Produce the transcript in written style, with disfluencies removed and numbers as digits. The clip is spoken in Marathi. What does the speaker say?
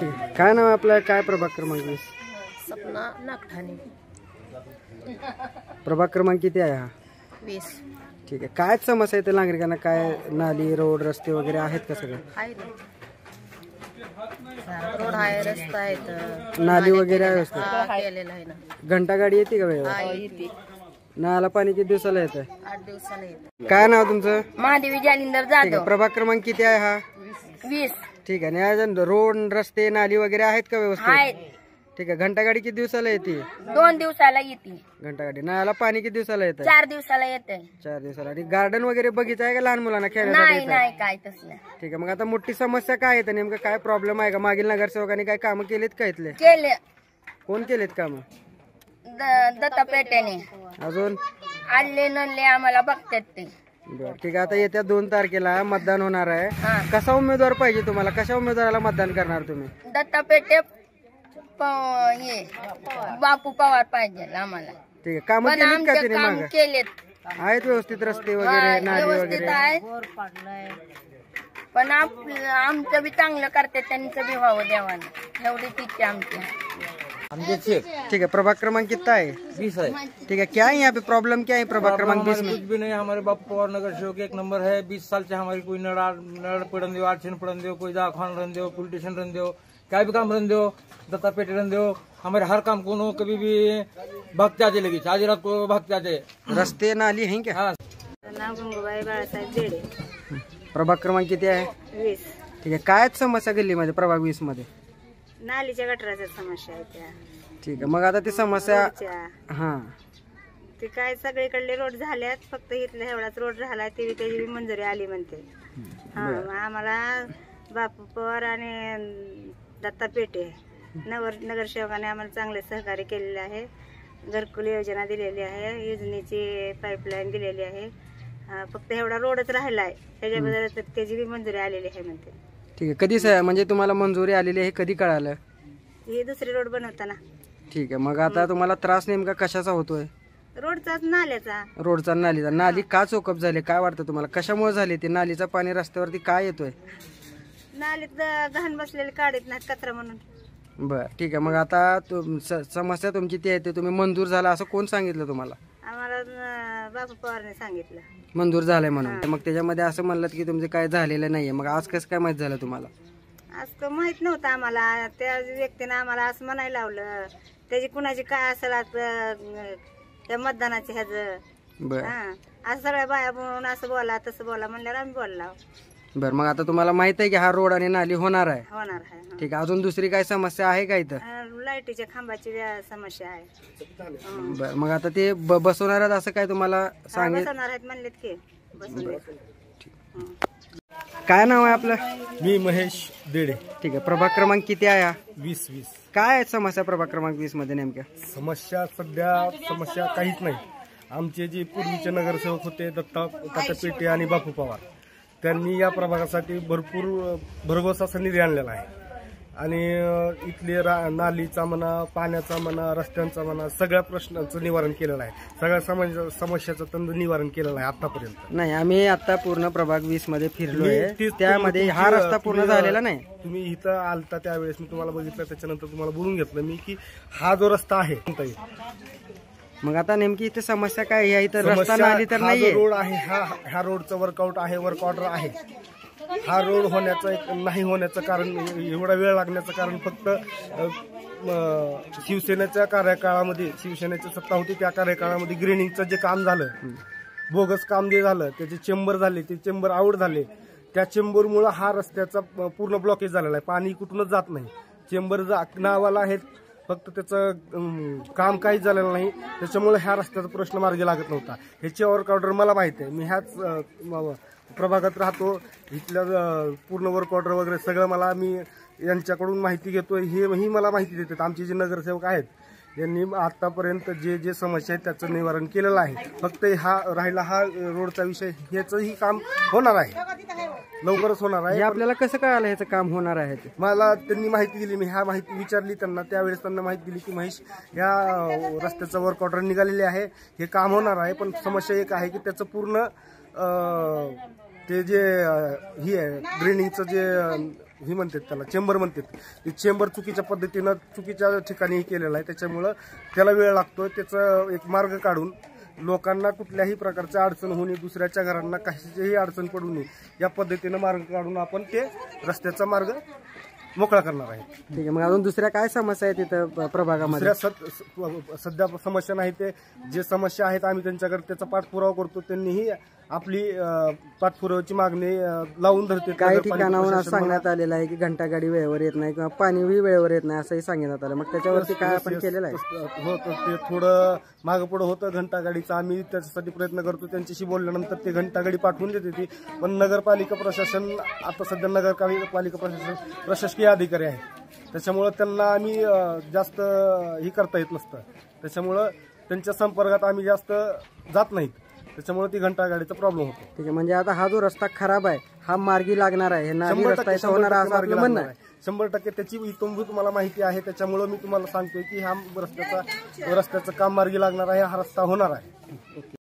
ठीक आहे. काय नाव आपलं, काय प्रभाग क्रमांक 20? सपना नागठाणे. प्रभाग क्रमांक किती आहे हा? 20. ठीक आहे. काय समस्या येते नागरिकांना? काय नाली, रोड, रस्ते वगैरे आहेत का सगळं? आहे ना, रोड आहे, रस्ता आहे, नाली वगैरे आहे व्यवस्थित? केलेलं आहे ना. घंटा गाडी येते का वेळेवर? हा, येते. नळाला पाणी किती दिवसाला येतं? 8 दिवसाला येते. काय नाव तुमचं? महादेवी जालिंदर ठीक आहे. जाधव. प्रभाग क्रमांक किती आहे हा? 20. ठीक आहे. आणि रोड, रस्ते, नाली वगैरे आहेत का व्यवस्थित? आहे. ठीक आहे. घंटा गाडी किती दिवसाला येते? 2 दिवसाला येते. घंटा गाडी. नळाला पाणी किती दिवसाला येतं? 4 दिवसाला येते. 4 दिवसाला. आणि गार्डन वगैरे बगीचा आहे का लहान मुलांना खेळण्यासाठी नाही येतं? नाही, काय तसलं. ठीक आहे. मग आता मोठी समस्या काय येतं नेमकं? काय प्रॉब्लेम आहे का? मागील नगरसेवकांनी काय कामं केलीत का इथले? केले कोण केलेत कामं? दत्ता पेट्याने अजून? आणले नणले आम्हाला बघतात ते. बरं, ठीक आहे. आता येत्या 2 तारखेला मतदान होणार आहे. हा. कसा उमेदवार पाहिजे तुम्हाला? कशा उमेदवाराला मतदान करणार तुम्ही? दत्ता पेटे हे बापू पवार पाहिजे आम्हाला. ठीक आहे. कामं पण केलीत का आमचे त्याने? काम माग केलेत. आहेत व्यवस्थित रस्ते हा, वगैरे, नाली व्यवस्थित वगैरे? आहे. पण आमचं बी चांगलं करते, त्यांचं बी व्हावं देवानं, एवढीच इच्छा आमची. ठीक है. प्रभाग क्रमांक कितना है? 20 है। ठीक है. क्या है यहाँ पे प्रॉब्लम? क्या है प्रभाग क्रमांक 20 में? कुछ भी नहीं, हमारे बापू पवार नगर सेवक 1 नंबर है। 20 साल से हमारी कोई नड़ पड़न दो, आरक्षण पड़न दो, कोई दवाखान रन दो, पुलिस स्टेशन रन दो, क्या भी काम रन दो, दत्ता पेटे रन दो, हमारे हर काम को कभी भी भक्त आते लगी, आज रात को भक्त आते। रस्ते नाली हैं क्या? हाँ। नाव गंगूबाई बाळासाहेब जेडे. प्रभाग क्रमांक किती आहे? 20. ठीक आहे. काय समस्या गल्लीमध्ये प्रभाग 20 मध्ये? नालीच्या गटराच्या समस्या आहे त्या. ठीक आहे. मग आता ती समस्या हा ते काय सगळीकडले रोड झाल्यात, फक्त इथला एवढाच रोड राहिला, त्याची बी मंजुरी आली म्हणते. हा, मग आम्हाला बापू पवार आणि दत्ता पेटे नगरसेवकाने आम्हाला चांगले सहकार्य केलेले आहे. घरकुल योजना दिलेली आहे, योजनेची पाईपलाईन दिलेली आहे. फक्त एवढा रोडच राहिला आहे, त्याच्याबद्दल त्याची बी मंजुरी आलेली आहे म्हणते. ठीक आहे. कधी म्हणजे तुम्हाला मंजुरी आलेली आहे कधी कळालं? ही दुसरी रोड बनवताना. ठीक आहे. मग आता तुम्हाला त्रास नेमका कशाचा होतोय? रोडचाच, नाल्याचा. रोडचा, नालीचा. नाली का चोकअप झाली? काय वाटतं तुम्हाला? कशामुळे झाली ती? नालीचा पाणी रस्त्यावरती काय येतोय? नालीत घाण बसलेले काढत नाहीत, कचरा म्हणून. बर, ठीक आहे. मग आता समस्या तुमची ती आहे ते तुम्ही मंजूर झाला असं कोण सांगितलं तुम्हाला? आम्हाला बापू पवारने सांगितलं मंजूर झालंय म्हणून. मग त्याच्यामध्ये असं म्हणलं की तुमचं काय झालेलं नाहीये, मग आज कसं काय माहित झालं तुम्हाला? असं माहित नव्हतं आम्हाला. त्या व्यक्तीनं आम्हाला असं म्हणायला लावलं, त्याची कुणाची काय असेल त्या मतदानाची ह्याच. बर, असं सगळ्या बाया म्हणून असं बोला तसं बोला म्हणल्यावर आम्ही बोलला. बर. मग आता तुम्हाला माहित आहे की हा रोड आणि नाली होणार आहे? होणार आहे. ठीक आहे. अजून दुसरी काय समस्या आहे का इथं? लाईटीच्या खांबाची समस्या आहे. बर. मग आता ते बसवणार आहेत असं काय तुम्हाला सांगितलं? बसवणार आहेत म्हणलेत की बसवले. काय नाव आहे आपलं? मी महेश देडे. ठीक आहे. प्रभाग क्रमांक किती आहे हा? 20. काय आहे समस्या प्रभाग क्रमांक 20 मध्ये नेमक्या? समस्या सध्या काहीच नाही. आमचे जे पूर्वीचे नगरसेवक होते दत्ता पेटे आणि बापू पवार, त्यांनी या प्रभागासाठी भरपूर भरघोस असा निधी आणलेला आहे. आणि इथले नालीचा म्हणा, पाण्याचा म्हणा, रस्त्यांचा म्हणा, सगळ्या प्रश्नांचं निवारण केलेलं आहे. सगळ्या समस्याचं तंत्र निवारण केलेलं आहे आतापर्यंत. नाही, आम्ही आता पूर्ण प्रभाग 20 मध्ये फिरलोय, त्यामध्ये हा रस्ता पूर्ण झालेला नाही. तुम्ही इथं आलता त्यावेळेस मी तुम्हाला बघितलं, त्याच्यानंतर तुम्हाला बोलून घेतलं मी की हा जो रस्ता आहे. मग आता नेमकी इथे समस्या काय आहे? इथं रस्ता नाली तर नाही. रोड आहे, ह्या रोडचं वर्कआउट आहे, वर्क ऑर्डर आहे. हा रोड नाही होण्याचं कारण, एवढा वेळ लागण्याचं कारण फक्त शिवसेनेच्या कार्यकाळामध्ये, शिवसेनेची सत्ता होती त्या कार्यकाळामध्ये ग्रेनिंगचं जे काम झालं, बोगस काम जे झालं, त्याचे चेंबर झाले, ते चेंबर आउट झाले. त्या चेंबरमुळे हा रस्त्याचा पूर्ण ब्लॉकेज झालेला आहे. पाणी कुठूनच जात नाही. चेंबर नावाला आहेत, फक्त त्याचं काम काहीच झालेलं नाही. त्याच्यामुळे ह्या रस्त्याचा प्रश्न मार्गी लागत नव्हता. ह्याची वर्क ऑर्डर मला माहिती आहे. मी ह्याच प्रभागात राहतो. इथल्या पूर्ण वर्क ऑर्डर वगैरे सगळं मी यांच्याकडून माहिती घेतोय. ही मला माहिती देतात. आमचे जे नगरसेवक आहेत यांनी आतापर्यंत जे समस्या आहेत त्याचं निवारण केलेलं आहे. फक्त हा रोडचा विषय, ह्याचंही काम होणार आहे, लवकरच होणार आहे. आपल्याला कसं कळालं ह्याचं काम होणार आहे? मला त्यांनी माहिती दिली. मी ह्या माहिती विचारली त्यांना, त्यावेळेस त्यांना माहिती दिली की महेश, या रस्त्याचं वर्क ऑर्डर निघालेले आहे, हे काम होणार आहे. पण समस्या एक आहे की त्याचं पूर्ण ते जे ही आहे ड्रेनिंगचं जे ही म्हणतात त्याला चेंबर म्हणतात, ते चेंबर चुकीच्या पद्धतीनं चुकीच्या ठिकाणी केलेलं आहे. त्याच्यामुळं त्याला वेळ लागतोय. त्याचं एक मार्ग काढून लोकांना कुठल्याही प्रकारच्या अडचण होऊ नये, दुसऱ्याच्या घरांना कशाचीही अडचण पडू नये या पद्धतीनं मार्ग काढून आपण ते रस्त्याचा मार्ग मोकळा करणार आहे. ठीक आहे. मग अजून दुसऱ्या काय समस्या आहेत तिथं प्रभागामध्ये? सध्या समस्या नाही, ते जे समस्या आहेत आम्ही त्यांच्याकडे त्याचा पाठपुरावा करतो. त्यांनीही आपली पाठपुराव्याची मागणी लावून धरते. काही ठिकाणाहून असं सांगण्यात आलेलं आहे की घंटागाडी वेळेवर येत नाही किंवा पाणीही वेळेवर येत नाही असंही सांगण्यात आलं. मग त्याच्यावरती काय आपण केलेलं आहे? होतं ते थोडं मागं पुढं होतं घंटागाडीचं. आम्ही त्याच्यासाठी प्रयत्न करतो. त्यांच्याशी बोलल्यानंतर ते घंटागाडी पाठवून देते ती. पण नगरपालिका प्रशासन आता सध्या नगरपालिका प्रशासकीय अधिकारी आहे, त्याच्यामुळं त्यांना आम्ही जास्त ही करता येत नसतं. त्याच्यामुळं त्यांच्या संपर्कात आम्ही जास्त जात नाहीत. त्याच्यामुळे ती घंटागाडीचा प्रॉब्लेम होतो. ठीक आहे. म्हणजे आता हा जो रस्ता खराब आहे हा मार्गी लागणार आहे, हे नाली रस्ता इथं होणार आहे असं आपलं म्हणणं आहे? 100% त्याची इतंभूत मला माहिती आहे. त्याच्यामुळे मी तुम्हाला सांगतोय की हा रस्त्याचं काम मार्गी लागणार आहे, हा रस्ता होणार आहे.